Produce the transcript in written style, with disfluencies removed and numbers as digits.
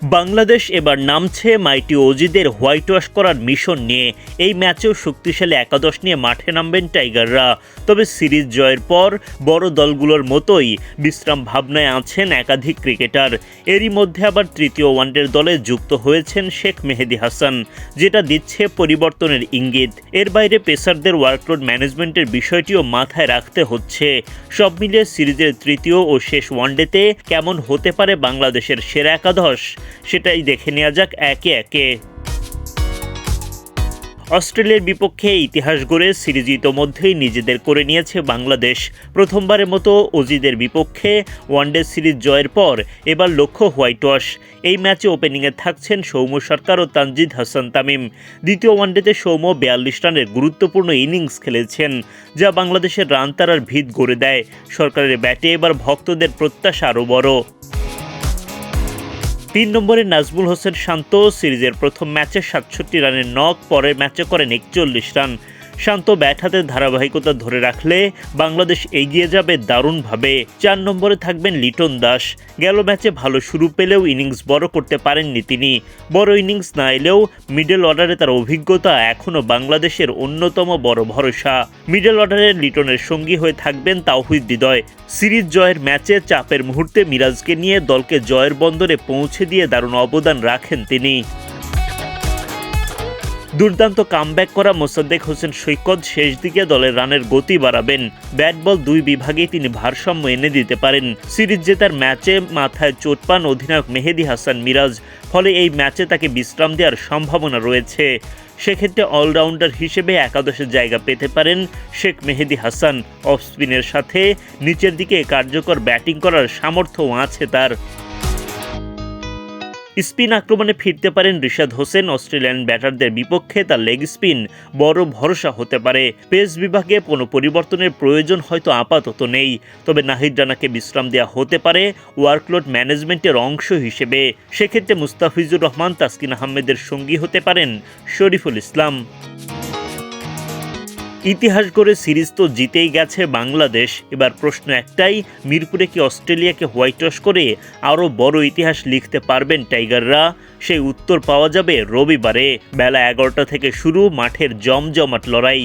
বাংলাদেশ এবার নামছে মাইটি অজিদের white wash করার মিশন নিয়ে। এই ম্যাচেও শক্তিশালী একাদশ নিয়ে মাঠে নামবেন টাইগাররা। তবে সিরিজ জয়ের পর বড় দলগুলোর মতোই বিশ্রাম ভাবনায় আছেন একাধিক ক্রিকেটার। এরই মধ্যে আবার তৃতীয় ওয়ানডের দলে যুক্ত হয়েছেন শেখ মেহেদী হাসান, যেটা দিচ্ছে পরিবর্তনের ইঙ্গিত। এর বাইরে পেসারদের ওয়ার্কলোড ম্যানেজমেন্টের বিষয়টিও মাথায় রাখতে হচ্ছে। সব মিলিয়ে সিরিজের তৃতীয় ও শেষ ওয়ানডেতে কেমন হতে পারে বাংলাদেশের সেরা একাদশ, সেটাই দেখে নেওয়া যাক একে একে। অস্ট্রেলিয়ার বিপক্ষে ইতিহাস গড়ে সিরিজ ইতোমধ্যেই নিজেদের করে নিয়েছে বাংলাদেশ। প্রথমবারের মতো অজিদের বিপক্ষে ওয়ানডে সিরিজ জয়ের পর এবার লক্ষ্য হোয়াইট ওয়াশ। এই ম্যাচে ওপেনিংয়ে থাকছেন সৌম্য সরকার ও তানজিদ হাসান তামিম। দ্বিতীয় ওয়ানডেতে সৌম্য 42 রানের গুরুত্বপূর্ণ ইনিংস খেলেছেন, যা বাংলাদেশের রান তাড়ার ভিত গড়ে দেয়। সরকারের ব্যাটে এবার ভক্তদের প্রত্যাশা আরও বড়। 3 নম্বরে নাজমুল হোসেন শান্ত সিরিজের প্রথম ম্যাচে 67 রানের নক, পরের ম্যাচে করেন 41 রান। শান্ত ব্যাট হাতে ধারাবাহিকতা ধরে রাখলে বাংলাদেশ এগিয়ে যাবে দারুণভাবে। 4 নম্বরে থাকবেন লিটন দাস। গেল ম্যাচে ভালো শুরু পেলেও ইনিংস বড় করতে পারেননি তিনি। বড় ইনিংস না এলেও মিডল অর্ডারে তার অভিজ্ঞতা এখনও বাংলাদেশের অন্যতম বড় ভরসা। মিডল অর্ডারে লিটনের সঙ্গী হয়ে থাকবেন তাওহিদ হৃদয়। সিরিজ জয়ের ম্যাচে চাপের মুহূর্তে মিরাজকে নিয়ে দলকে জয়ের বন্দরে পৌঁছে দিয়ে দারুণ অবদান রাখেন তিনি। দুর্দান্ত কামব্যাক করা মোসাদ্দেক হোসেন সৈকত শেষ দিকে দলের রানের গতি বাড়াবেন। ব্যাট বল দুই বিভাগেই তিনি ভারসাম্য এনে দিতে পারেন। সিরিজ জেতার ম্যাচে মাথায় চোট পান অধিনায়ক মেহেদী হাসান মিরাজ, ফলে এই ম্যাচে তাকে বিশ্রাম দেওয়ার সম্ভাবনা রয়েছে। সেক্ষেত্রে অলরাউন্ডার হিসেবে একাদশে জায়গা পেতে পারেন শেখ মেহেদী হাসান। অফ স্পিনের সাথে নিচের দিকে কার্যকর ব্যাটিং করার সামর্থ্যও আছে তার। স্পিন আক্রমণে ফিরতে পারেন রিশাদ হোসেন। অস্ট্রেলিয়ান ব্যাটারদের বিপক্ষে তার লেগ স্পিন বড় ভরসা হতে পারে। পেস বিভাগে কোনো পরিবর্তনের প্রয়োজন হয়তো আপাতত নেই, তবে নাহিদ রানাকে বিশ্রাম দেওয়া হতে পারে ওয়ার্কলোড ম্যানেজমেন্টের অংশ হিসেবে। সেক্ষেত্রে মুস্তাফিজুর রহমান, তাসকিন আহমেদের সঙ্গী হতে পারেন শরীফুল ইসলাম। ইতিহাস গড়ে সিরিজ তো জিতেই গেছে বাংলাদেশ। এবার প্রশ্ন একটাই, মিরপুরে কি অস্ট্রেলিয়াকে হোয়াইট ওয়াশ করে আরও বড় ইতিহাস লিখতে পারবেন টাইগাররা? সেই উত্তর পাওয়া যাবে রবিবারে বেলা 11টা থেকে শুরু মাঠের জমজমাট লড়াই।